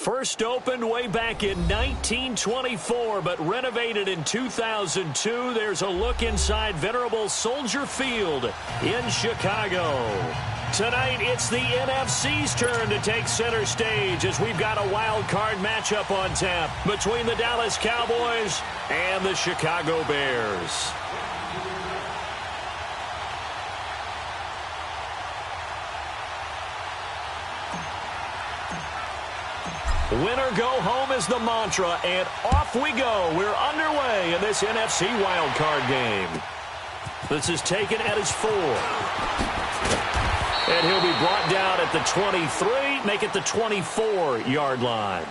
First opened way back in 1924, but renovated in 2002. There's a look inside venerable Soldier Field in Chicago. Tonight, it's the NFC's turn to take center stage as we've got a wild card matchup on tap between the Dallas Cowboys and the Chicago Bears. Winner go home is the mantra, and off we go. We're underway in this NFC wildcard game. This is taken at his 4. And he'll be brought down at the 23, make it the 24-yard line.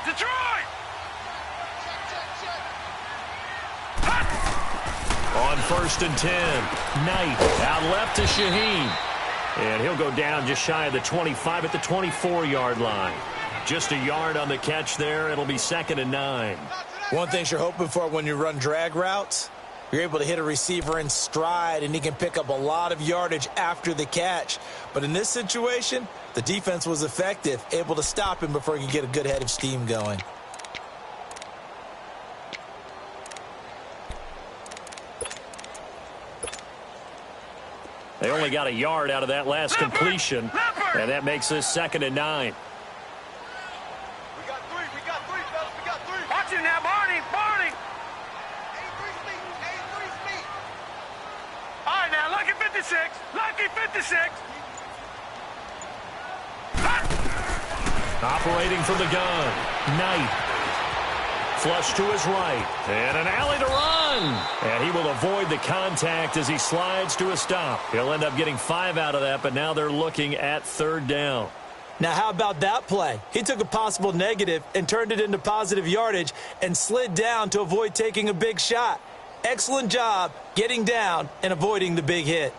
Detroit! On 1st and 10, Knight out left to Shaheen. And he'll go down just shy of the 25 at the 24-yard line. Just a yard on the catch there. It'll be 2nd and 9. One thing you're hoping for when you run drag routes, you're able to hit a receiver in stride, and he can pick up a lot of yardage after the catch. But in this situation, the defense was effective, able to stop him before he could get a good head of steam going. They only got a yard out of that last completion, and that makes this 2nd and 9. We got three, fellas, we got three. Watch it now, Barney. All right, now, lucky 56. Operating from the gun, Knight. Flush to his right, and an alley to run. And he will avoid the contact as he slides to a stop. He'll end up getting 5 out of that, but now they're looking at 3rd down. Now, how about that play? He took a possible negative and turned it into positive yardage and slid down to avoid taking a big shot. Excellent job getting down and avoiding the big hit.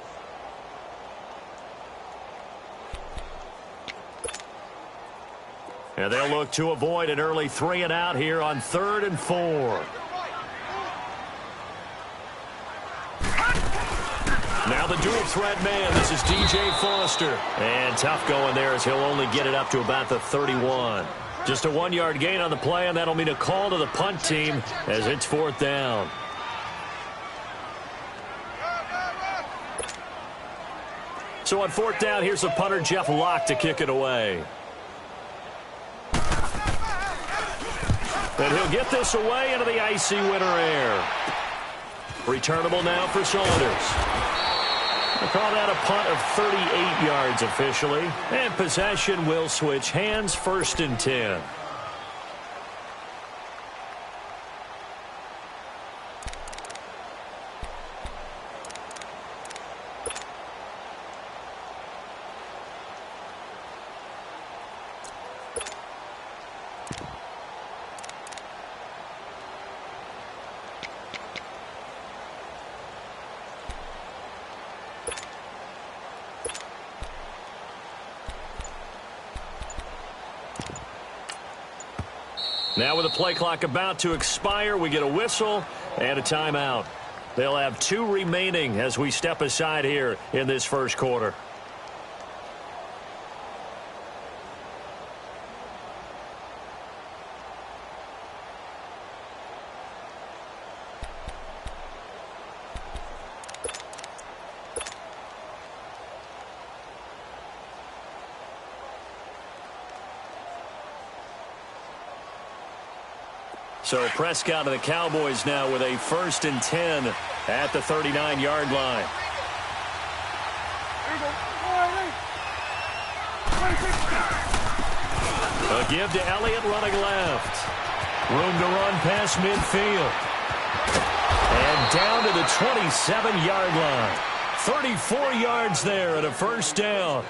And they'll look to avoid an early 3 and out here on 3rd and 4. Now the dual threat man. This is DJ Foster. And tough going there as he'll only get it up to about the 31. Just a 1-yard gain on the play, and that'll mean a call to the punt team as it's 4th down. So on 4th down, here's the punter, Jeff Locke, to kick it away. And he'll get this away into the icy winter air. Returnable now for Saunders. They call that a punt of 38 yards officially. And possession will switch hands, 1st and 10. Now with the play clock about to expire, we get a whistle and a timeout. They'll have 2 remaining as we step aside here in this first quarter. So Prescott and the Cowboys now with a 1st and 10 at the 39-yard line. A give to Elliott running left. Room to run past midfield. And down to the 27-yard line. 34 yards there and a first down.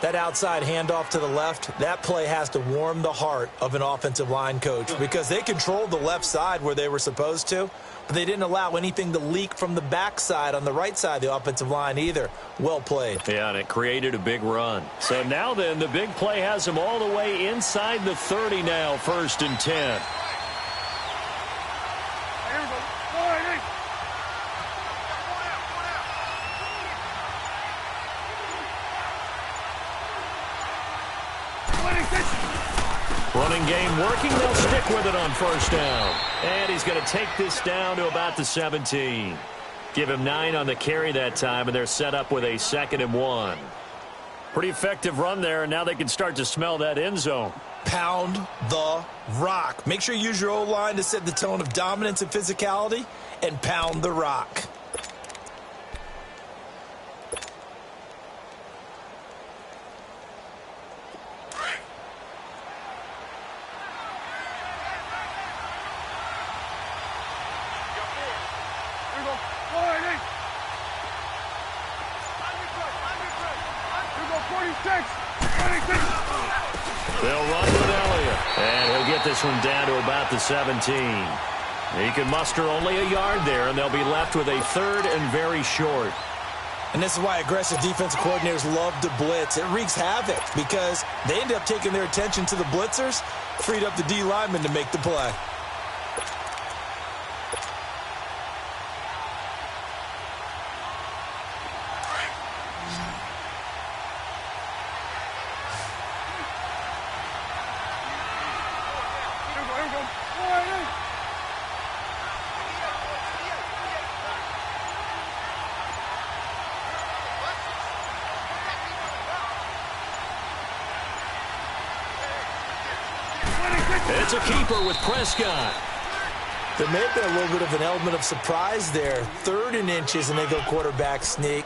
That outside handoff to the left, that play has to warm the heart of an offensive line coach because they controlled the left side where they were supposed to, but they didn't allow anything to leak from the backside on the right side of the offensive line either. Well played. Yeah, and it created a big run. So now then, the big play has them all the way inside the 30 now, 1st and 10. Running game working. They'll stick with it on 1st down. And he's going to take this down to about the 17. Give him 9 on the carry that time, and they're set up with a 2nd and 1. Pretty effective run there, and now they can start to smell that end zone. Pound the rock. Make sure you use your O-line to set the tone of dominance and physicality, and pound the rock. They'll run with Elliott. And he'll get this one down to about the 17. He can muster only a yard there, and they'll be left with a 3rd and very short. And this is why aggressive defensive coordinators love to blitz. It wreaks havoc because they end up taking their attention to the blitzers, freed up the D lineman to make the play. It's a keeper with Prescott. There may have been a little bit of an element of surprise there. 3rd and inches, and they go quarterback sneak.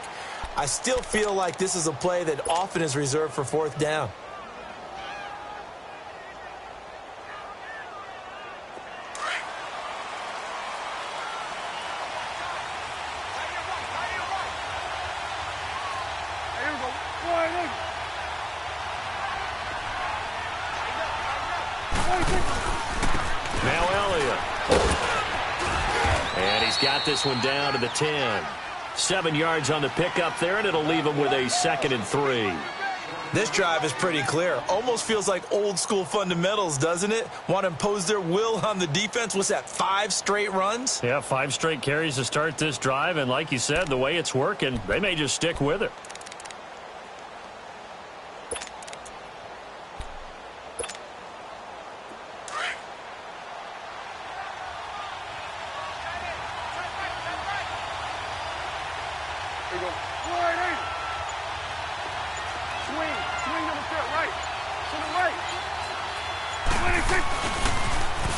I still feel like this is a play that often is reserved for 4th down. Now Elliott. And he's got this one down to the 10. 7 yards on the pickup there, and it'll leave him with a 2nd and 3. This drive is pretty clear. Almost feels like old school fundamentals, doesn't it? Want to impose their will on the defense. What's that, 5 straight runs? Yeah, 5 straight carries to start this drive, and like you said, the way it's working, they may just stick with it.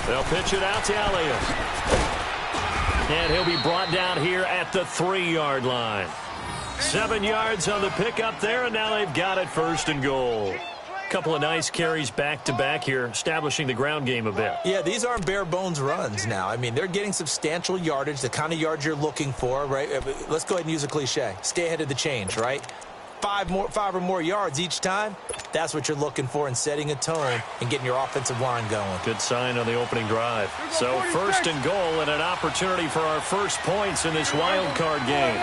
They'll pitch it out to Elliott. And he'll be brought down here at the 3-yard line. 7 yards on the pickup there, and now they've got it 1st and goal. Couple of nice carries back-to-back here, establishing the ground game a bit. Yeah, these aren't bare-bones runs now. I mean, they're getting substantial yardage, the kind of yards you're looking for, right? Let's go ahead and use a cliche. Stay ahead of the change, right? 5 or more yards each time, that's what you're looking for in setting a tone and getting your offensive line going. Good sign on the opening drive. So 1st and goal and an opportunity for our first points in this wild card game.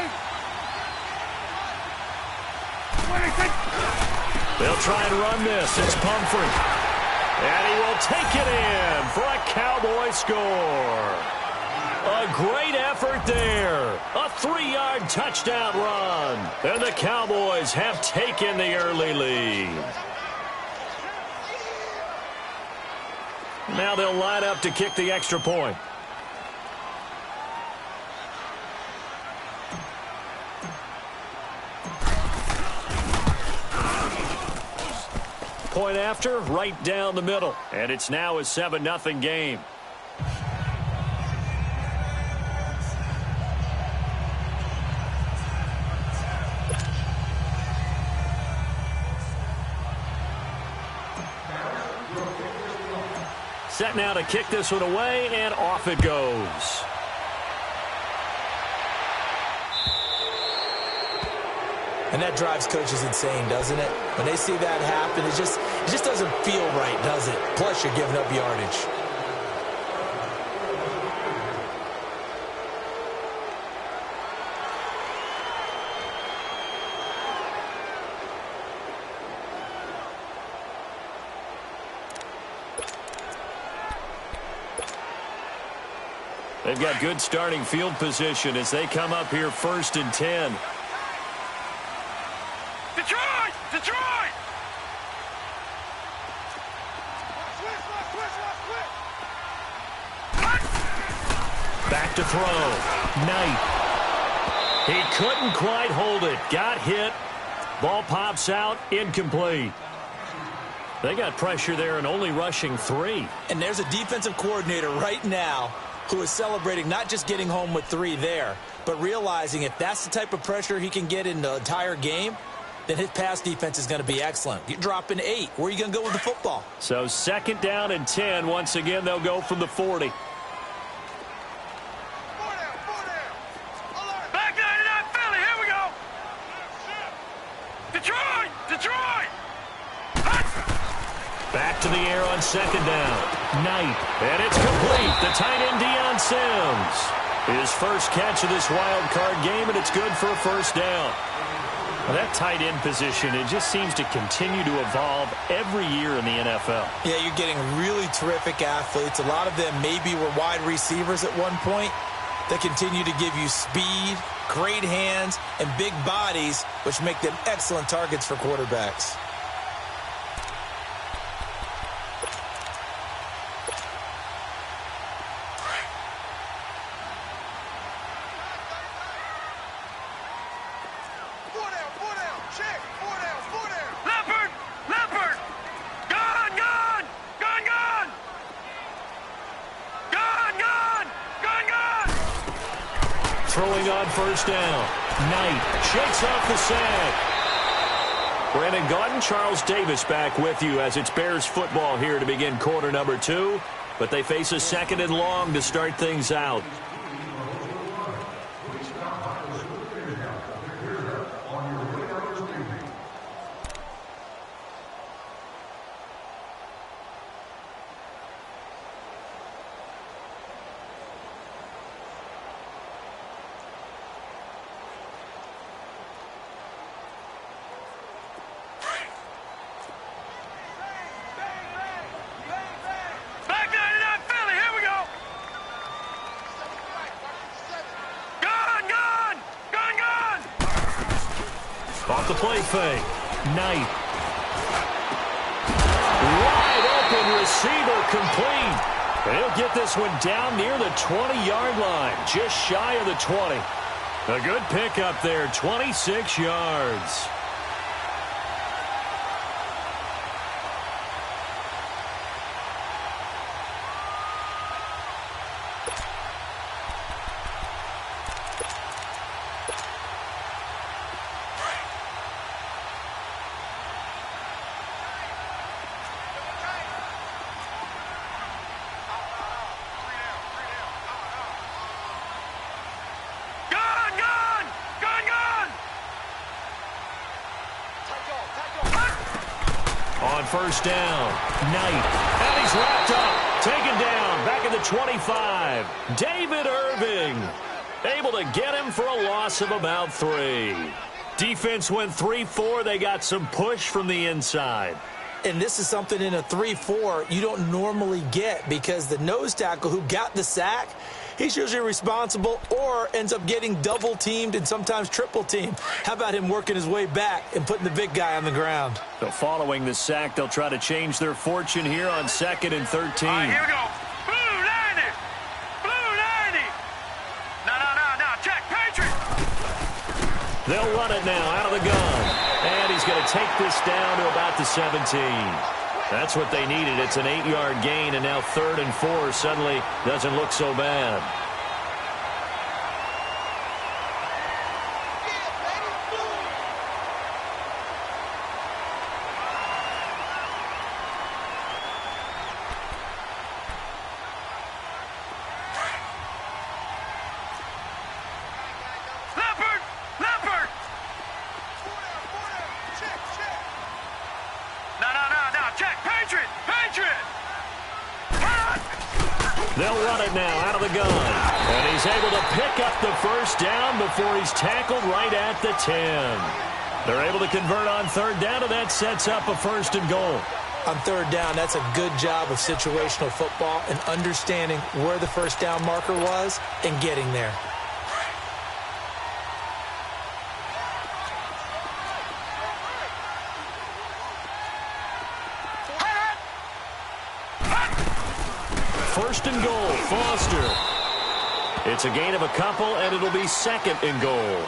They'll try and run this. It's Pumphrey. And he will take it in for a Cowboy score. A great effort there. A 3-yard touchdown run. And the Cowboys have taken the early lead. Now they'll line up to kick the extra point. Point after, right down the middle. And it's now a 7-0 game. Set now to kick this one away, and off it goes. And that drives coaches insane, doesn't it? When they see that happen, it just doesn't feel right, does it? Plus, you're giving up yardage. They've got good starting field position as they come up here 1st and 10. Detroit! Detroit! Back to throw. Knight. He couldn't quite hold it. Got hit. Ball pops out. Incomplete. They got pressure there and only rushing 3. And there's a defensive coordinator right now who is celebrating not just getting home with 3 there, but realizing if that's the type of pressure he can get in the entire game, then his pass defense is going to be excellent. You're dropping 8. Where are you going to go with the football? So 2nd down and 10. Once again, they'll go from the 40. Back 99 Philly, here we go! Detroit! Detroit! Back to the air on 2nd down. Knight. And it's complete. The tight end, Deion Sims. His first catch of this wild card game, and it's good for a 1st down. Well, that tight end position, it just seems to continue to evolve every year in the NFL. Yeah, you're getting really terrific athletes. A lot of them maybe were wide receivers at one point. They continue to give you speed, great hands, and big bodies, which make them excellent targets for quarterbacks. Throwing on 1st down. Knight shakes off the sack. Brandon Gaudin, Charles Davis back with you as it's Bears football here to begin quarter number 2. But they face a 2nd and long to start things out. Off the play fake. Knight. Wide open receiver complete. And he'll get this one down near the 20-yard line. Just shy of the 20. A good pickup there. 26 yards. On 1st down, Knight. And he's wrapped up. Taken down. Back at the 25. David Irving. Able to get him for a loss of about 3. Defense went 3-4. They got some push from the inside. And this is something in a 3-4 you don't normally get because the nose tackle who got the sack, he's usually responsible or ends up getting double-teamed and sometimes triple-teamed. How about him working his way back and putting the big guy on the ground? So following the sack, they'll try to change their fortune here on 2nd and 13. All right, here we go. Blue 90. Blue 90. No. Check. Patriot. They'll run it now out of the gun. And he's going to take this down to about the 17. That's what they needed. It's an 8-yard gain, and now 3rd and 4 suddenly doesn't look so bad. They'll run it now out of the gun. And he's able to pick up the first down before he's tackled right at the 10. They're able to convert on third down, and that sets up a 1st and goal. On third down, that's a good job of situational football and understanding where the first down marker was and getting there. First and goal, Foster. It's a gain of a couple, and it'll be 2nd and goal.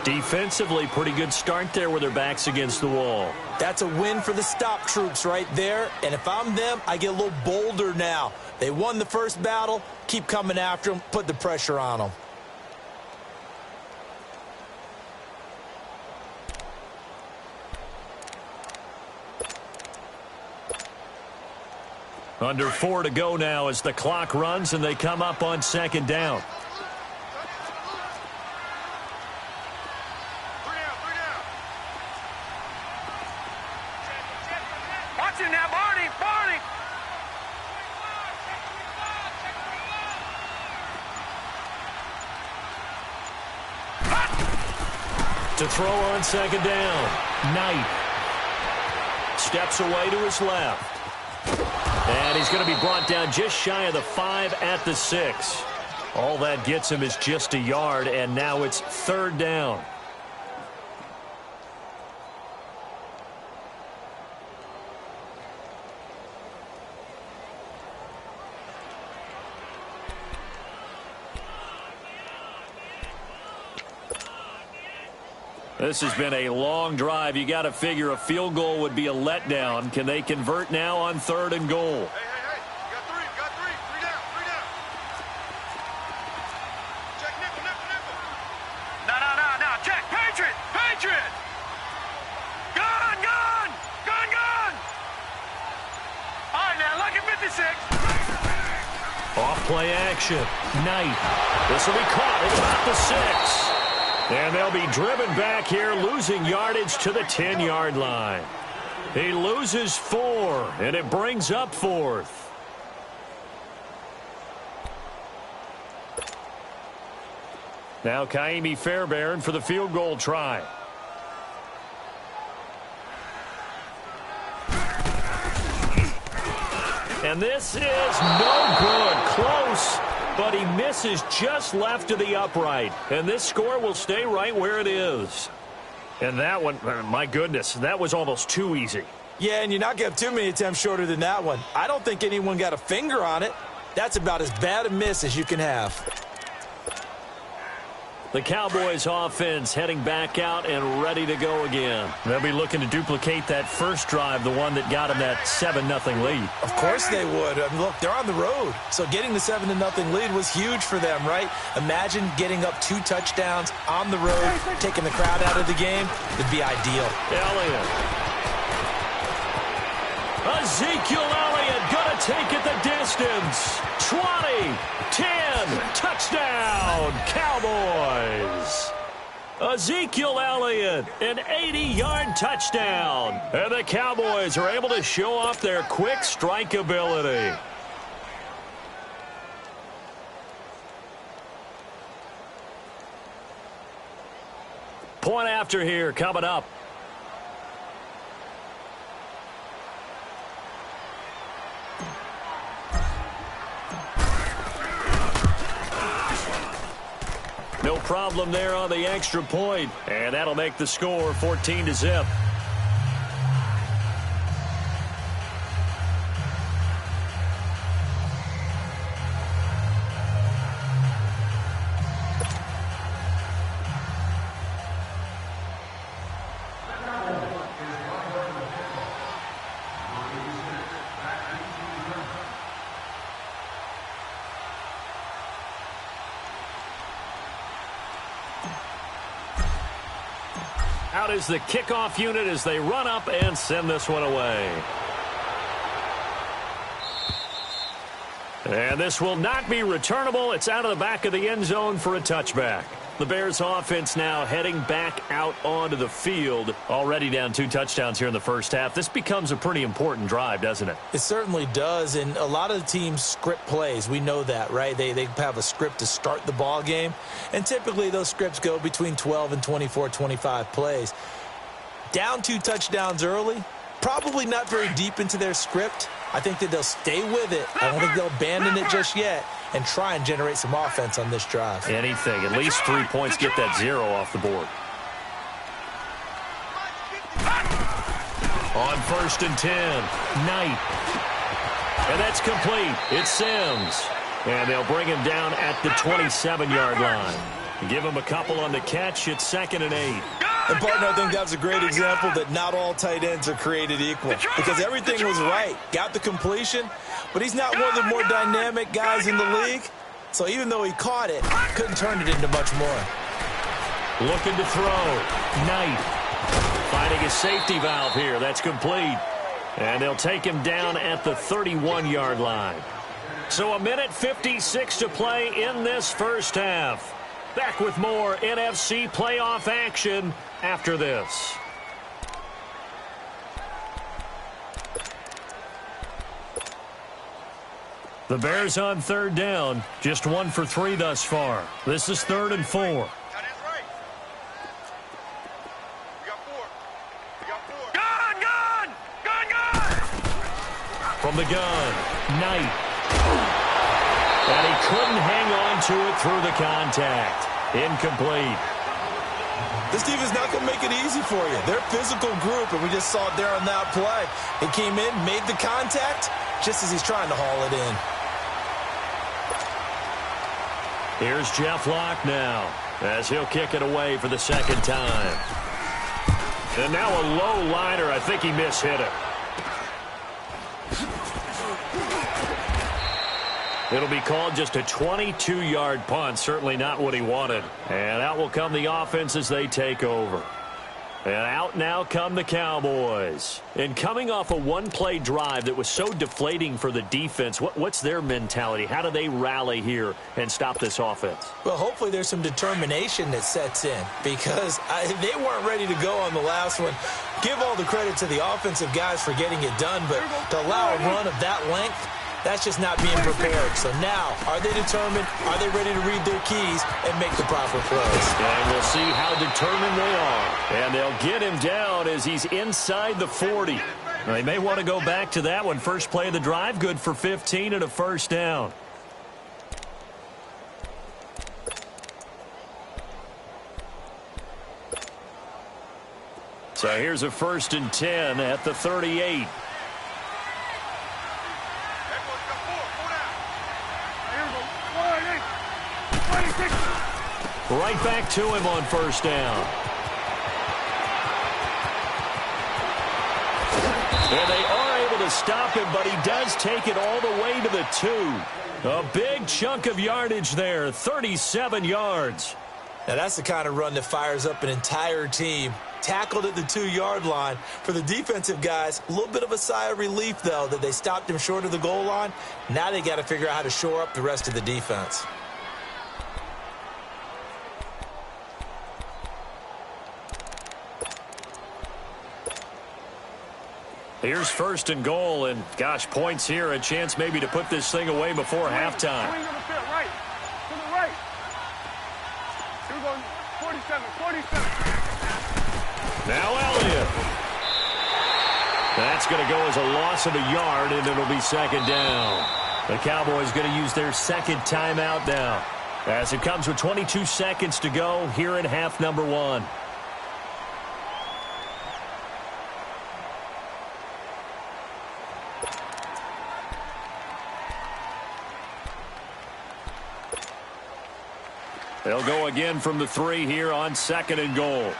Defensively, pretty good start there with their backs against the wall. That's a win for the stop troops right there, and if I'm them, I get a little bolder now. They won the first battle, keep coming after them, put the pressure on them. Under 4 to go now as the clock runs and they come up on 2nd down. Watch it now, Barney, Barney. To throw on 2nd down. Knight steps away to his left. And he's going to be brought down just shy of the 5 at the 6. All that gets him is just a yard, and now it's 3rd down. This has been a long drive. You got to figure a field goal would be a letdown. Can they convert now on 3rd and goal? Hey, you got three. Three down. Check nickel. No. Check, Patriot. Gun. All right, now, look at 56. Off play action. Knight. This will be caught at about the 6. And they'll be driven back here, losing yardage to the 10-yard line. He loses 4, and it brings up 4th. Now Kaimi Fairbairn for the field goal try. And this is no good. Close. But he misses just left of the upright. And this score will stay right where it is. And that one, my goodness, that was almost too easy. Yeah, and you're not going to have too many attempts shorter than that one. I don't think anyone got a finger on it. That's about as bad a miss as you can have. The Cowboys offense heading back out and ready to go again. They'll be looking to duplicate that first drive, the one that got them that 7-0 lead. Of course they would. I mean, look, they're on the road. So getting the 7-0 lead was huge for them, right? Imagine getting up 2 touchdowns on the road, taking the crowd out of the game. It'd be ideal. Elliott. Ezekiel Elliott going to take it the distance. 20, 10, touchdown, Cowboys. Ezekiel Elliott, an 80-yard touchdown. And the Cowboys are able to show off their quick strike ability. Point after here coming up. No problem there on the extra point, and that'll make the score 14-0. Out is the kickoff unit as they run up and send this one away. And this will not be returnable. It's out of the back of the end zone for a touchback. The Bears offense now heading back out onto the field. Already down 2 touchdowns here in the first half. This becomes a pretty important drive, doesn't it? It certainly does, and a lot of the teams script plays. We know that, right? They have a script to start the ball game, and typically those scripts go between 12 and 24, 25 plays. Down 2 touchdowns early, probably not very deep into their script. I think that they'll stay with it. I don't think they'll abandon it just yet and try and generate some offense on this drive. Anything. At least 3 points, get that 0 off the board. On 1st and 10, Knight. And that's complete. It's Sims. And they'll bring him down at the 27-yard line. Give him a couple on the catch. It's 2nd and 8. And, partner, I think that's a great example that not all tight ends are created equal because everything was right. Got the completion, but he's not one of the more dynamic guys in the league. So even though he caught it, couldn't turn it into much more. Looking to throw. Knight finding a safety valve here. That's complete. And they'll take him down at the 31-yard line. So 1:56 to play in this first half. Back with more NFC playoff action after this. The Bears on 3rd down. Just 1 for 3 thus far. This is 3rd and 4. From the gun, Knight. And he couldn't hang on to it through the contact. Incomplete. This defense is not going to make it easy for you. They're a physical group, and we just saw it there on that play. He came in, made the contact, just as he's trying to haul it in. Here's Jeff Locke now, as he'll kick it away for the 2nd time. And now a low liner. I think he mishit it. It'll be called just a 22-yard punt. Certainly not what he wanted. And out will come the offense as they take over. And out now come the Cowboys. And coming off a one-play drive that was so deflating for the defense, what's their mentality? How do they rally here and stop this offense? Well, hopefully there's some determination that sets in because they weren't ready to go on the last one. Give all the credit to the offensive guys for getting it done, but to allow a run of that length, that's just not being prepared. So now, are they determined? Are they ready to read their keys and make the proper plays? And we'll see how determined they are. And they'll get him down as he's inside the 40. Now, they may want to go back to that one. First play of the drive, good for 15 and a 1st down. So here's a 1st and 10 at the 38. Right back to him on 1st down. And they are able to stop him, but he does take it all the way to the 2. A big chunk of yardage there, 37 yards. Now that's the kind of run that fires up an entire team. Tackled at the 2-yard line. For the defensive guys, a little bit of a sigh of relief, though, that they stopped him short of the goal line. Now they got to figure out how to shore up the rest of the defense. Here's 1st and goal, and gosh, points here, a chance maybe to put this thing away before halftime. Swing on the field, right. To the right. Here we go, 47. Now Elliott. That's going to go as a loss of a yard, and it'll be 2nd down. The Cowboys going to use their 2nd timeout now, as it comes with 22 seconds to go here in half number 1. They'll go again from the 3 here on 2nd and goal.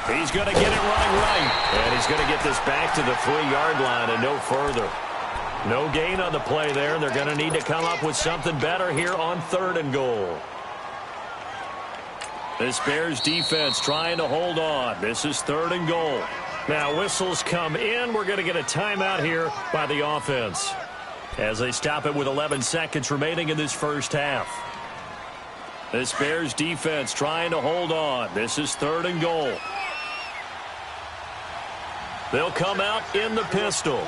He's going to get it running right. And he's going to get this back to the 3-yard line and no further. No gain on the play there. They're going to need to come up with something better here on 3rd and goal. This Bears defense trying to hold on. This is 3rd and goal. Now whistles come in. We're going to get a timeout here by the offense. as they stop it with 11 seconds remaining in this first half. This Bears defense trying to hold on. This is 3rd and goal. They'll come out in the pistol.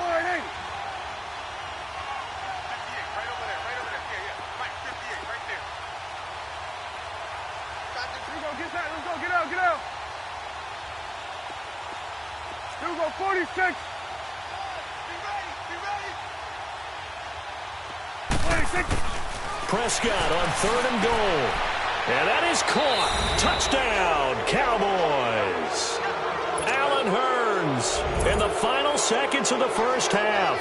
Get out. Here we go, 46. Be ready. 46. Prescott on 3rd and goal. And that is caught. Touchdown, Cowboys. Allen Hurns in the final seconds of the first half.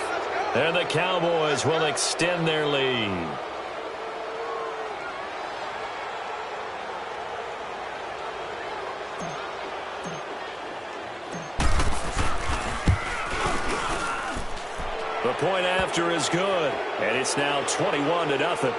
And the Cowboys will extend their lead. The point after is good, and it's now 21-0.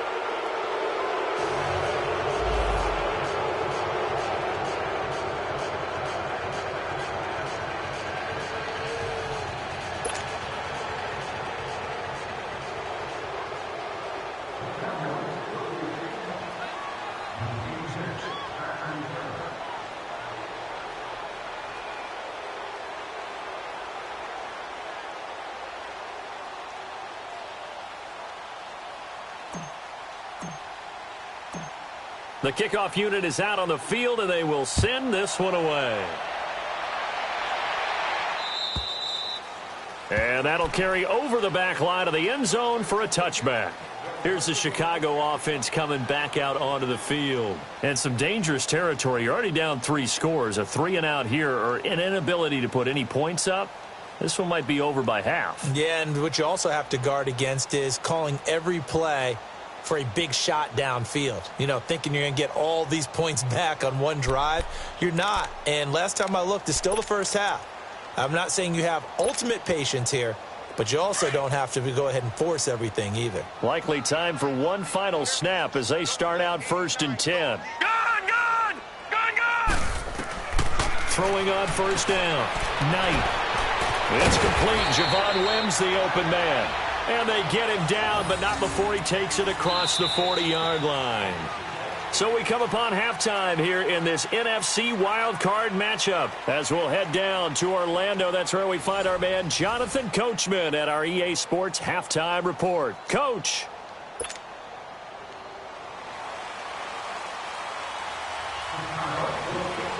The kickoff unit is out on the field, and they will send this one away. And that'll carry over the back line of the end zone for a touchback. Here's the Chicago offense coming back out onto the field. And some dangerous territory. You're already down 3 scores. A 3-and-out here, or an inability to put any points up. This one might be over by half. Yeah, and what you also have to guard against is calling every play for a big shot downfield. You know, thinking you're going to get all these points back on one drive. You're not. And last time I looked, it's still the first half. I'm not saying you have ultimate patience here, but you also don't have to go ahead and force everything either. Likely time for one final snap as they start out 1st and 10. Gone! Throwing on 1st down. Knight. It's complete. Javon Wims, the open man. And they get him down, but not before he takes it across the 40-yard line. So we come upon halftime here in this NFC Wildcard matchup. As we'll head down to Orlando, that's where we find our man Jonathan Coachman at our EA Sports Halftime Report. Coach.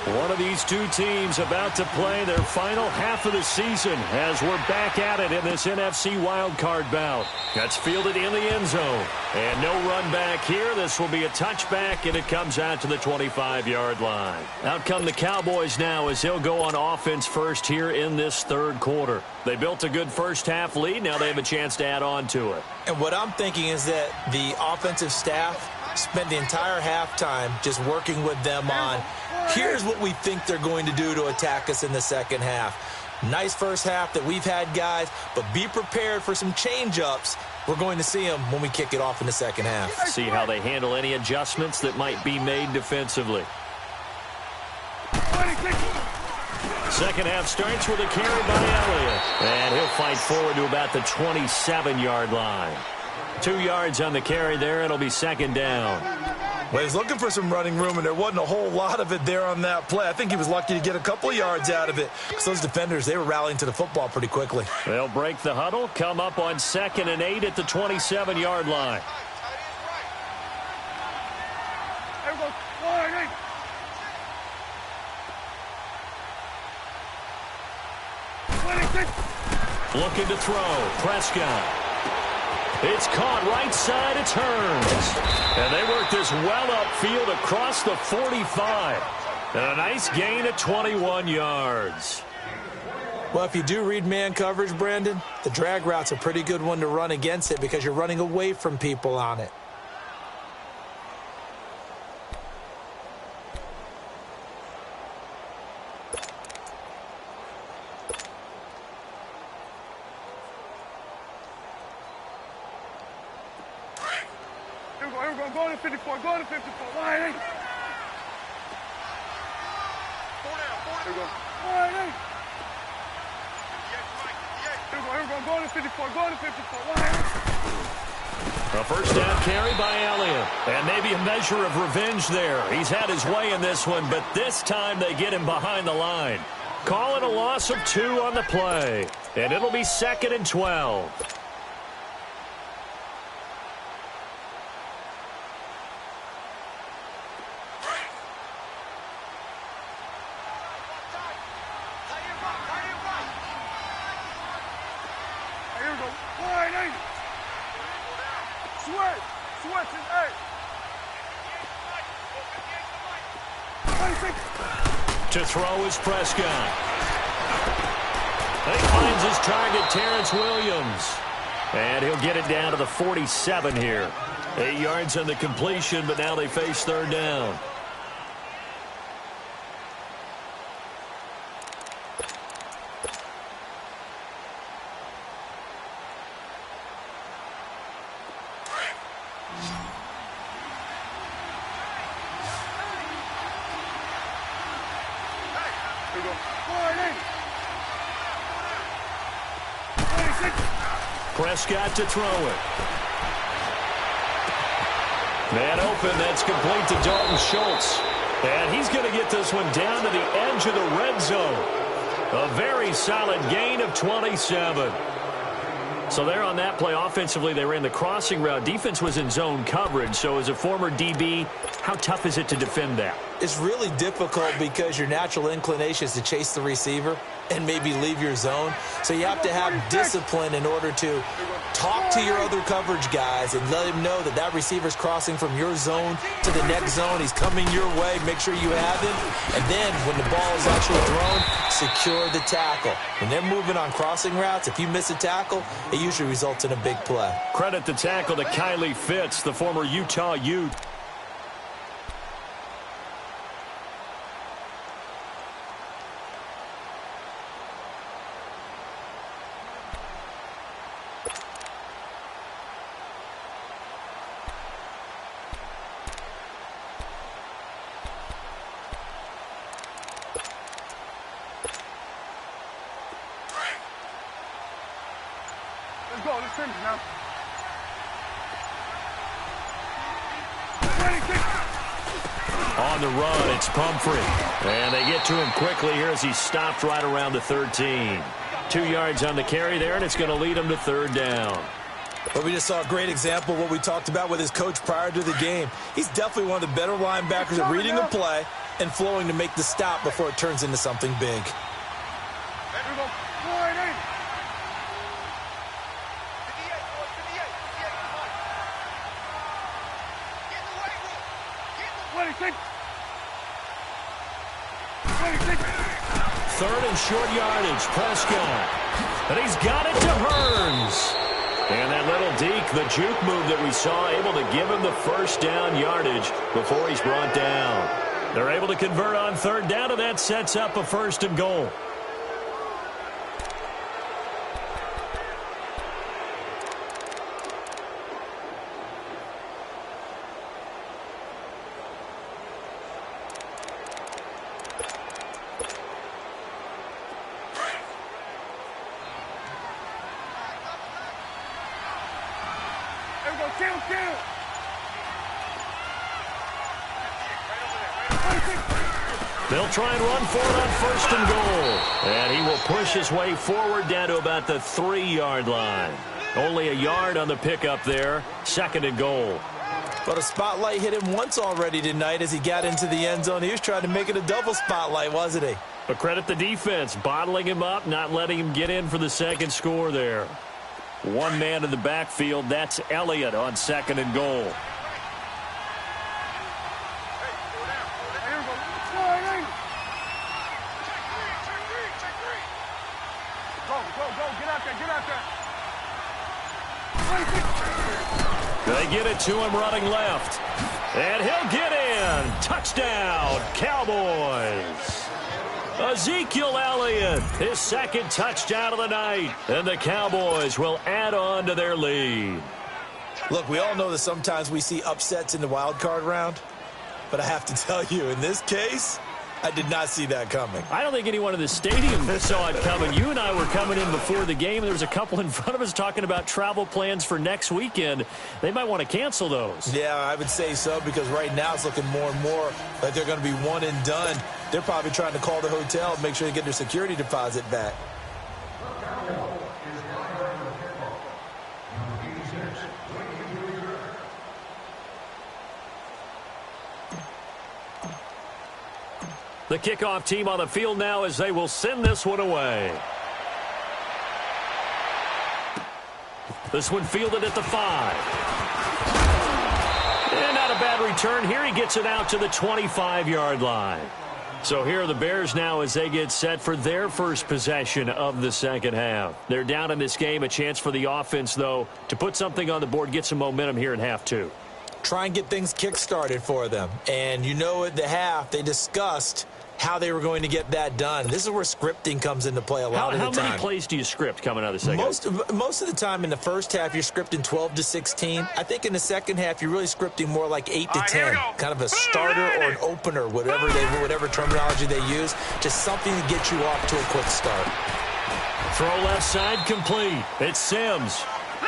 One of these two teams about to play their final half of the season as we're back at it in this NFC wildcard bout. That's fielded in the end zone. And no run back here. This will be a touchback, and it comes out to the 25-yard line. Out come the Cowboys now as they'll go on offense first here in this 3rd quarter. They built a good first half lead. Now they have a chance to add on to it. And what I'm thinking is that the offensive staff spent the entire halftime just working with them on, here's what we think they're going to do to attack us in the second half. Nice first half that we've had, guys, but be prepared for some change-ups. We're going to see them when we kick it off in the second half. See how they handle any adjustments that might be made defensively. Second half starts with a carry by Elliott. And he'll fight forward to about the 27-yard line. 2 yards on the carry there. It'll be 2nd down. Well, he's looking for some running room, and there wasn't a whole lot of it there on that play. I think he was lucky to get a couple of yards out of it because those defenders, they were rallying to the football pretty quickly. They'll break the huddle, come up on 2nd and 8 at the 27-yard line. Looking to throw. Prescott. It's caught right side. It's Hurns. And they work this well upfield across the 45. And a nice gain of 21 yards. Well, if you do read man coverage, Brandon, the drag route's a pretty good one to run against it because you're running away from people on it. Go to 54. Go to 54. Wide eight. 4 down. 4 down. Wide eight. Here we go. Go to 54. Go to 54. A first down carry by Elliott. And maybe a measure of revenge there. He's had his way in this one, but this time they get him behind the line. Call it a loss of 2 on the play. And it'll be 2nd and 12. To throw is Prescott. He finds his target, Terrence Williams. And he'll get it down to the 47 here. 8 yards on the completion, but now they face 3rd down. Prescott to throw it. Man open, that's complete to Dalton Schultz. And he's going to get this one down to the edge of the red zone. A very solid gain of 27. So there on that play, offensively, they ran the crossing route. Defense was in zone coverage. So as a former DB, how tough is it to defend that? It's really difficult because your natural inclination is to chase the receiver and maybe leave your zone. So you have to have discipline in order to talk to your other coverage guys and let him know that that receiver's crossing from your zone to the next zone. He's coming your way. Make sure you have him. And then when the ball is actually thrown, secure the tackle. When they're moving on crossing routes, if you miss a tackle, it usually results in a big play. Credit the tackle to Kylie Fitz, the former Utah Ute. On the run, it's Pumphrey. And they get to him quickly here as he stopped right around the 13. 2 yards on the carry there, and it's going to lead him to 3rd down. But we just saw a great example of what we talked about with his coach prior to the game. He's definitely one of the better linebackers at reading a play and flowing to make the stop before it turns into something big. Third and short yardage, Prescott. And he's got it to Hearns. And that little deke, the juke move that we saw, able to give him the first down yardage before he's brought down. They're able to convert on 3rd down, and that sets up a 1st and goal. They'll try and run for it on 1st and goal. And he will push his way forward down to about the 3-yard line. Only a yard on the pickup there. 2nd and goal. But a spotlight hit him once already tonight as he got into the end zone. He was trying to make it a double spotlight, wasn't he? But credit the defense, bottling him up, not letting him get in for the 2nd score there. One man in the backfield, that's Elliott on 2nd and goal. They get it to him running left. And he'll get in. Touchdown, Cowboys. Ezekiel Elliott, his 2nd touchdown of the night. And the Cowboys will add on to their lead. Look, we all know that sometimes we see upsets in the wild card round. But I have to tell you, in this case, I did not see that coming. I don't think anyone in the stadium saw it coming. You and I were coming in before the game. There was a couple in front of us talking about travel plans for next weekend. They might want to cancel those. Yeah, I would say so, because right now it's looking more and more like they're going to be one and done. They're probably trying to call the hotel and make sure they get their security deposit back. The kickoff team on the field now as they will send this one away. This one fielded at the 5. And not a bad return here. He gets it out to the 25-yard line. So here are the Bears now as they get set for their first possession of the second half. They're down in this game. A chance for the offense, though, to put something on the board, get some momentum here in half 2. Try and get things kick-started for them. And you know at the half they discussed how they were going to get that done. This is where scripting comes into play a lot of the time. How many plays do you script coming out of the second half? Most of the time in the first half, you're scripting 12 to 16. I think in the second half, you're really scripting more like 8 to 10. Kind of a starter or an opener, whatever terminology they use. Just something to get you off to a quick start. Throw left side complete. It's Sims.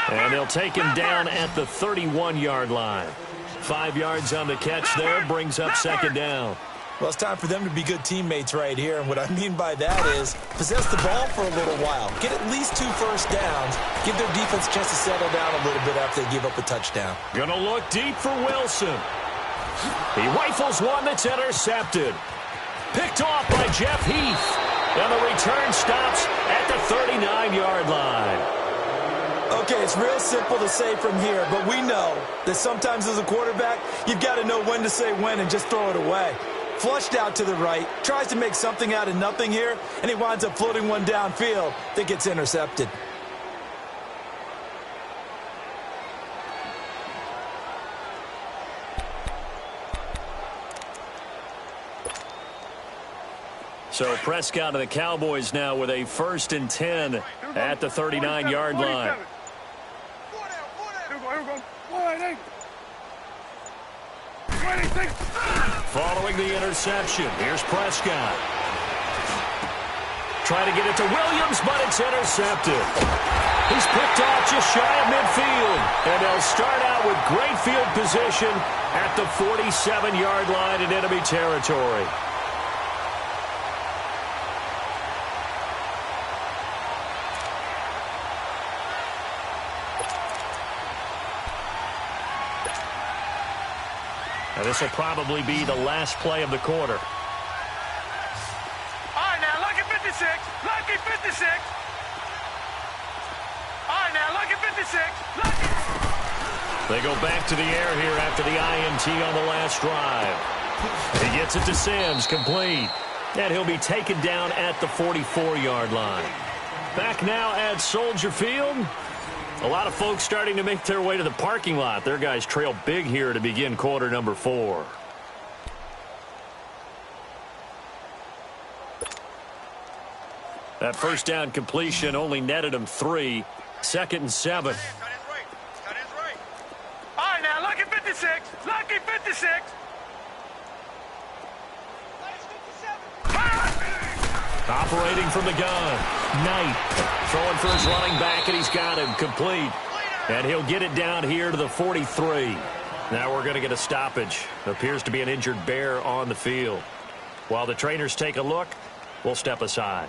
And they'll take him down at the 31-yard line. 5 yards on the catch there, brings up second down. Well, it's time for them to be good teammates right here. And what I mean by that is possess the ball for a little while. Get at least 2 first downs. Give their defense a chance to settle down a little bit after they give up a touchdown. Gonna look deep for Wilson. He rifles one that's intercepted. Picked off by Jeff Heath. And the return stops at the 39-yard line. Okay, it's real simple to say from here, but we know that sometimes as a quarterback, you've got to know when to say when and just throw it away. Flushed out to the right, tries to make something out of nothing here, and he winds up floating one downfield that gets intercepted. So Prescott and the Cowboys now with a 1st and 10 at the 39-yard line. Following the interception, here's Prescott. Trying to get it to Williams, but it's intercepted. He's picked off just shy of midfield. And they'll start out with great field position at the 47-yard line in enemy territory. Now this will probably be the last play of the quarter. All right, now, lucky 56. Lucky 56. All right, now, lucky 56. Lucky. They go back to the air here after the INT on the last drive. He gets it to Sims, complete. And he'll be taken down at the 44-yard line. Back now at Soldier Field. A lot of folks starting to make their way to the parking lot. Their guys trail big here to begin quarter number 4. That first down completion only netted him 3. 2nd and 7. All right, now, lucky 56. Lucky 56. Operating from the gun. Knight throwing for his running back, and he's got him complete. And he'll get it down here to the 43. Now we're going to get a stoppage. Appears to be an injured Bear on the field. While the trainers take a look, we'll step aside.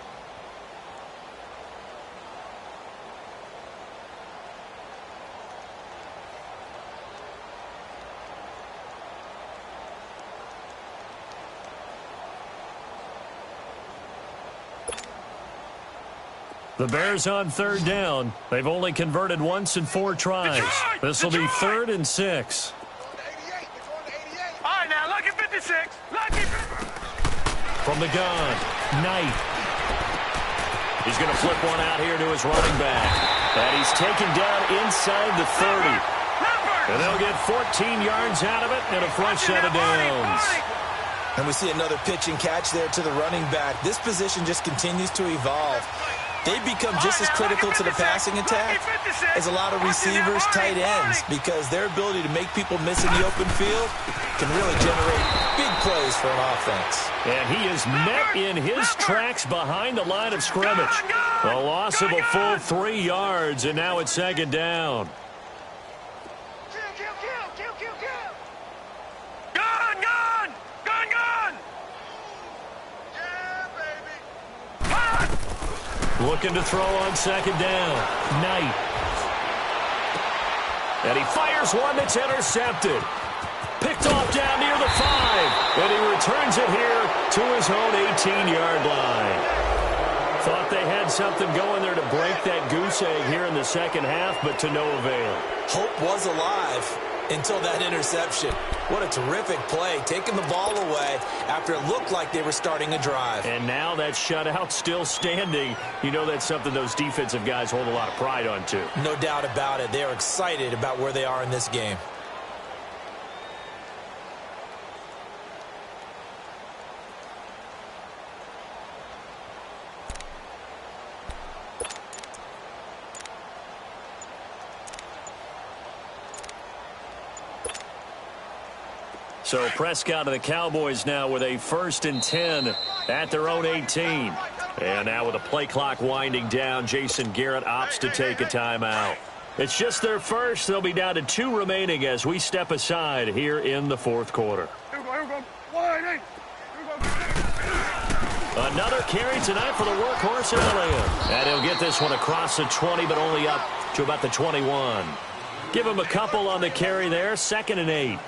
The Bears on 3rd down. They've only converted once in 4 tries. This will be 3rd and 6. All right, now, lucky 56. Lucky. From the gun, Knight. He's going to flip one out here to his running back. And he's taken down inside the 30. And they'll get 14 yards out of it and a fresh set of downs. And we see another pitch and catch there to the running back. This position just continues to evolve. They become just as critical to the passing attack as a lot of receivers, tight ends, because their ability to make people miss in the open field can really generate big plays for an offense. And he is met in his tracks behind the line of scrimmage. A loss of a full 3 yards, and now it's second down. Looking to throw on second down. Knight. And he fires one that's intercepted. Picked off down near the 5. And he returns it here to his own 18-yard line. Thought they had something going there to break that goose egg here in the second half, but to no avail. Hope was alive until that interception. What a terrific play, taking the ball away after it looked like they were starting a drive. And now that shutout still standing. You know that's something those defensive guys hold a lot of pride on, too. No doubt about it. They are excited about where they are in this game. So Prescott and the Cowboys now with a 1st and 10 at their own 18. And now with the play clock winding down, Jason Garrett opts to take a timeout. It's just their first. They'll be down to 2 remaining as we step aside here in the 4th quarter. Another carry tonight for the workhorse in Elliott. And he'll get this one across the 20, but only up to about the 21. Give him a couple on the carry there. 2nd and 8.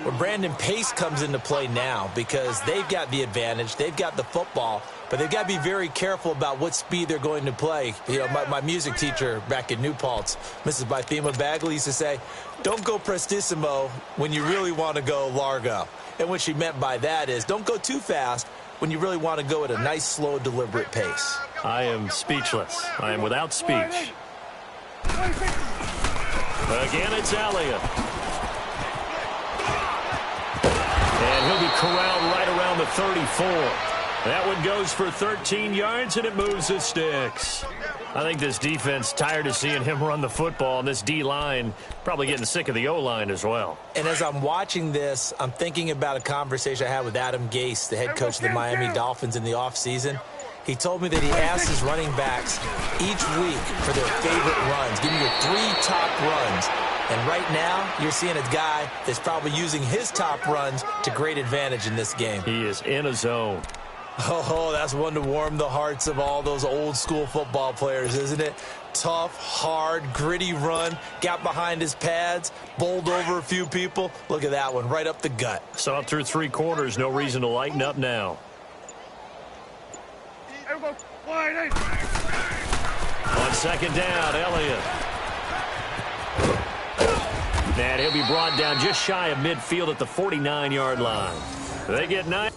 Well, Brandon, pace comes into play now because they've got the advantage. They've got the football, but they've got to be very careful about what speed they're going to play. You know, my music teacher back in New Paltz, Mrs. Bythema Bagley, used to say, don't go prestissimo when you really want to go largo. And what she meant by that is don't go too fast when you really want to go at a nice, slow, deliberate pace. I am speechless. I am without speech. Again, it's Elliott. And he'll be corralled right around the 34. That one goes for 13 yards, and it moves the sticks. I think this defense tired of seeing him run the football, and this D-line probably getting sick of the O-line as well. And as I'm watching this, I'm thinking about a conversation I had with Adam Gase, the head coach of the Miami Dolphins in the offseason. He told me that he asked his running backs each week for their favorite runs. Give me your 3 top runs. And right now, you're seeing a guy that's probably using his top runs to great advantage in this game. He is in a zone. Oh, that's one to warm the hearts of all those old school football players, isn't it? Tough, hard, gritty run, got behind his pads, bowled over a few people. Look at that one, right up the gut. Saw it through 3 quarters, no reason to lighten up now. On second down, Elliott. And he'll be brought down just shy of midfield at the 49-yard line. They get 9.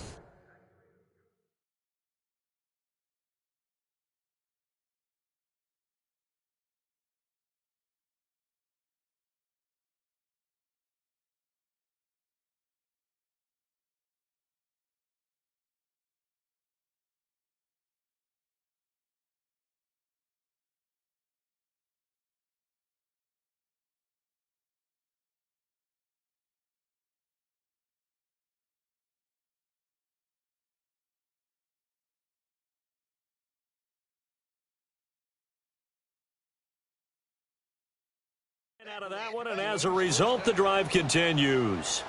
Out of that one, and as a result, the drive continues.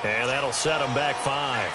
And that'll set them back 5.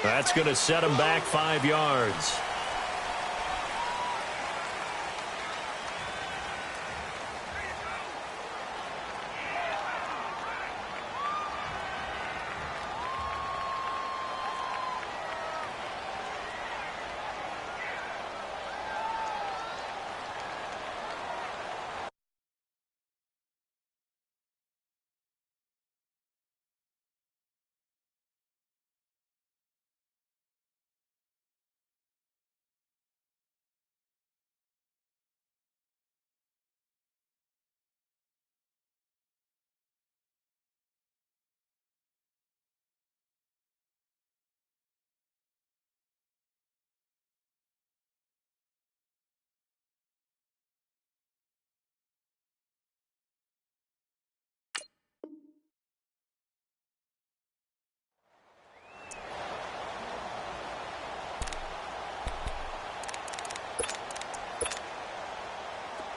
That's going to set him back 5 yards.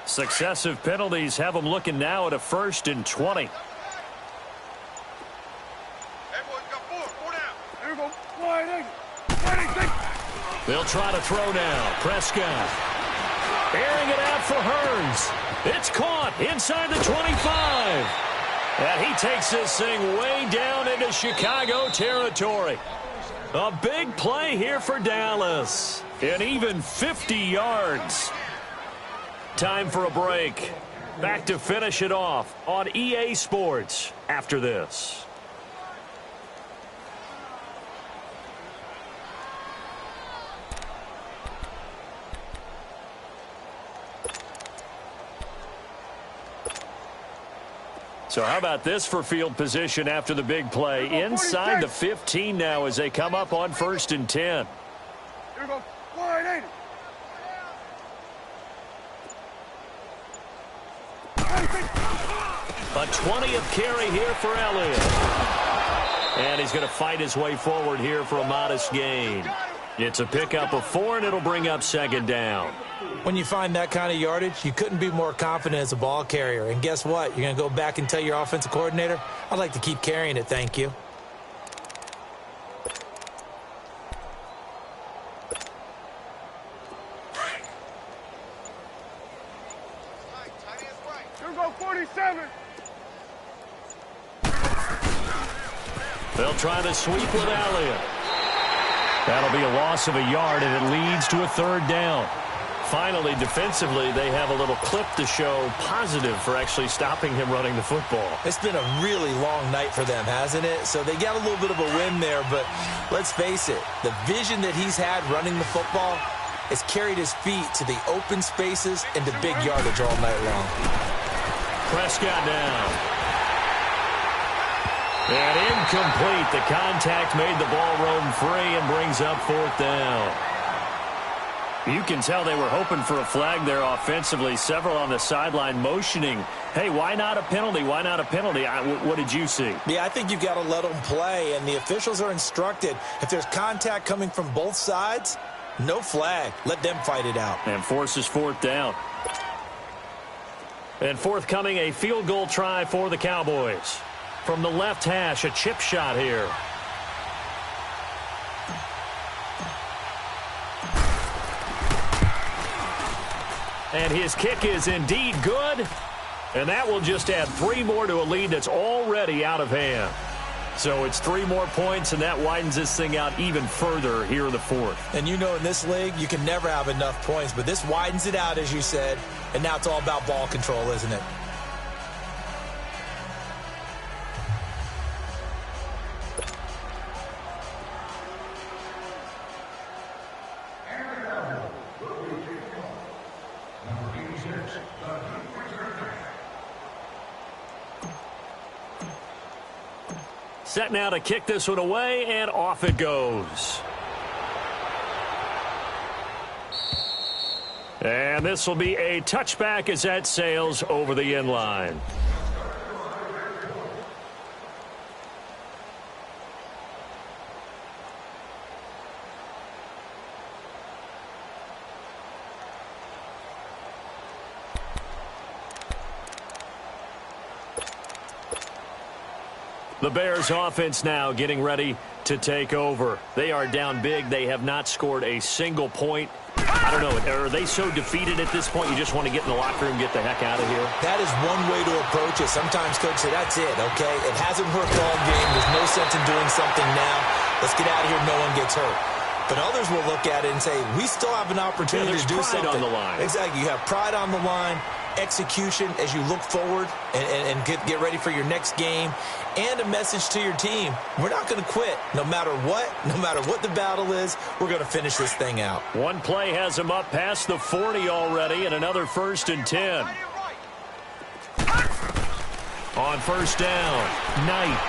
Successive penalties have them looking now at a 1st and 20. They'll try to throw now. Prescott airing it out for Hearns. It's caught inside the 25. And he takes this thing way down into Chicago territory. A big play here for Dallas. And even 50 yards. Time for a break. Back to finish it off on EA Sports after this. So how about this for field position after the big play? Inside the 15 now as they come up on 1st and 10. Here we go. 180. A 20th carry here for Elliott. And he's going to fight his way forward here for a modest gain. It's a pickup of 4, and it'll bring up 2nd down. When you find that kind of yardage, you couldn't be more confident as a ball carrier. And guess what? You're going to go back and tell your offensive coordinator, I'd like to keep carrying it, thank you. Here we go, 47. They'll try the sweep with Elliott. That'll be a loss of a yard, and it leads to a 3rd down. Finally, defensively, they have a little clip to show positive for actually stopping him running the football. It's been a really long night for them, hasn't it? So they got a little bit of a win there, but let's face it, the vision that he's had running the football has carried his feet to the open spaces and to big yardage all night long. Prescott down. And incomplete. The contact made the ball roam free and brings up 4th down. You can tell they were hoping for a flag there offensively. Several on the sideline motioning, hey, why not a penalty? Why not a penalty? What did you see? Yeah, I think you've got to let them play, and the officials are instructed. If there's contact coming from both sides, no flag. Let them fight it out. And forces 4th down. And forthcoming, a field goal try for the Cowboys. From the left hash, a chip shot here. And his kick is indeed good. And that will just add 3 more to a lead that's already out of hand. So it's 3 more points, and that widens this thing out even further here in the 4th. And you know in this league, you can never have enough points. But this widens it out, as you said. And now it's all about ball control, isn't it? Set now to kick this one away, and off it goes. And this will be a touchback as that sails over the end line. The Bears offense now getting ready to take over. They are down big. They have not scored a single point. I don't know. Are they so defeated at this point you just want to get in the locker room and get the heck out of here? That is one way to approach it. Sometimes coach say, that's it, okay? It hasn't worked all game. There's no sense in doing something now. Let's get out of here. No one gets hurt. But others will look at it and say, we still have an opportunity to do something. Pride on the line. Exactly. You have pride on the line, execution as you look forward and get ready for your next game, and a message to your team. We're not going to quit no matter what the battle is. We're going to finish this thing out. One play has him up past the 40 already, and another 1st and 10. On 1st down, Knight.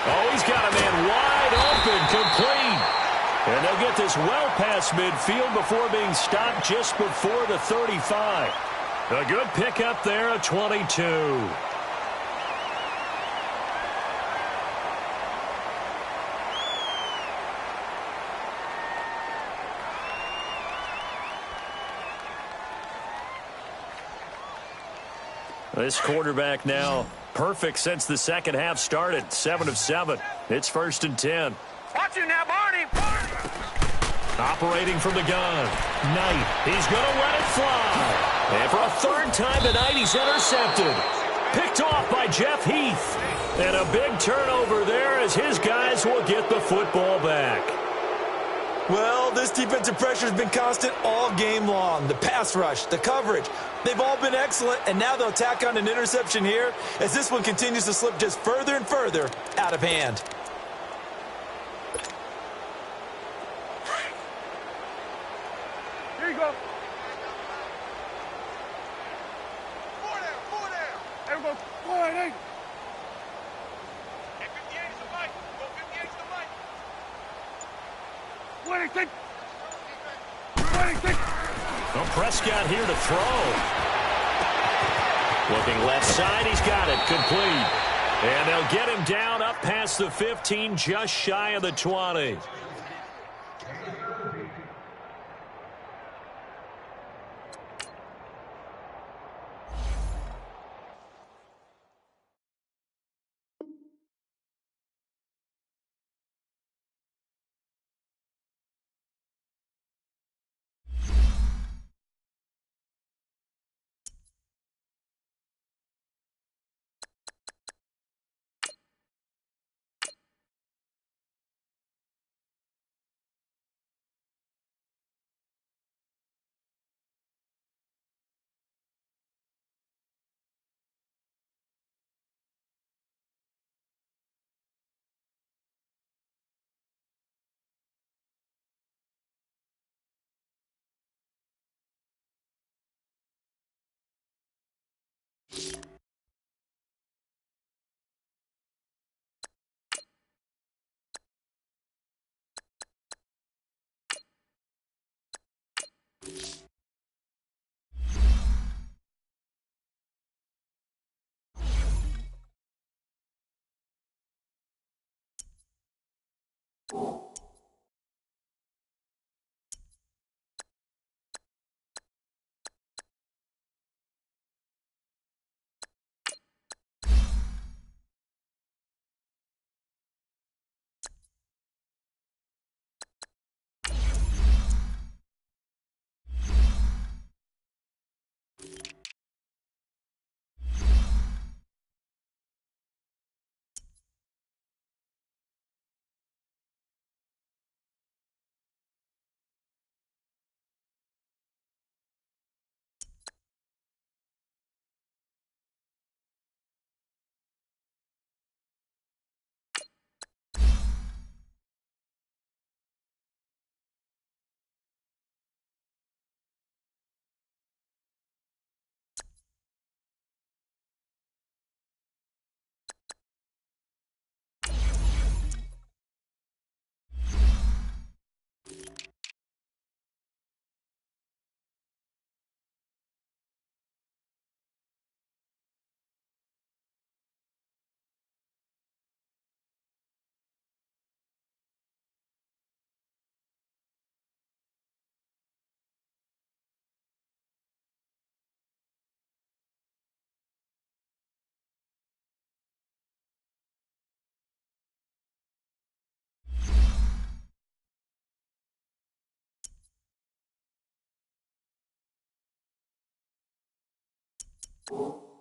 Oh, he's got a man wide open, complete. And they'll get this well past midfield before being stopped just before the 35. A good pickup there at 22. This quarterback now perfect since the second half started. 7 of 7. It's 1st and 10. Watch you now, Barney. Operating from the gun. Knight. He's going to let it fly. And for a 3rd time tonight, he's intercepted. Picked off by Jeff Heath. And a big turnover there as his guys will get the football back. Well, this defensive pressure has been constant all game long. The pass rush, the coverage, they've all been excellent, and now they'll tack on an interception here as this one continues to slip just further and further out of hand. Here you go. 4 down. There we go. 4-8. 58 is the mic. Go 58 is the mic. 26. 26. Well, Prescott here to throw. Looking left side, he's got it. Complete. And they'll get him down up past the 15, just shy of the 20. you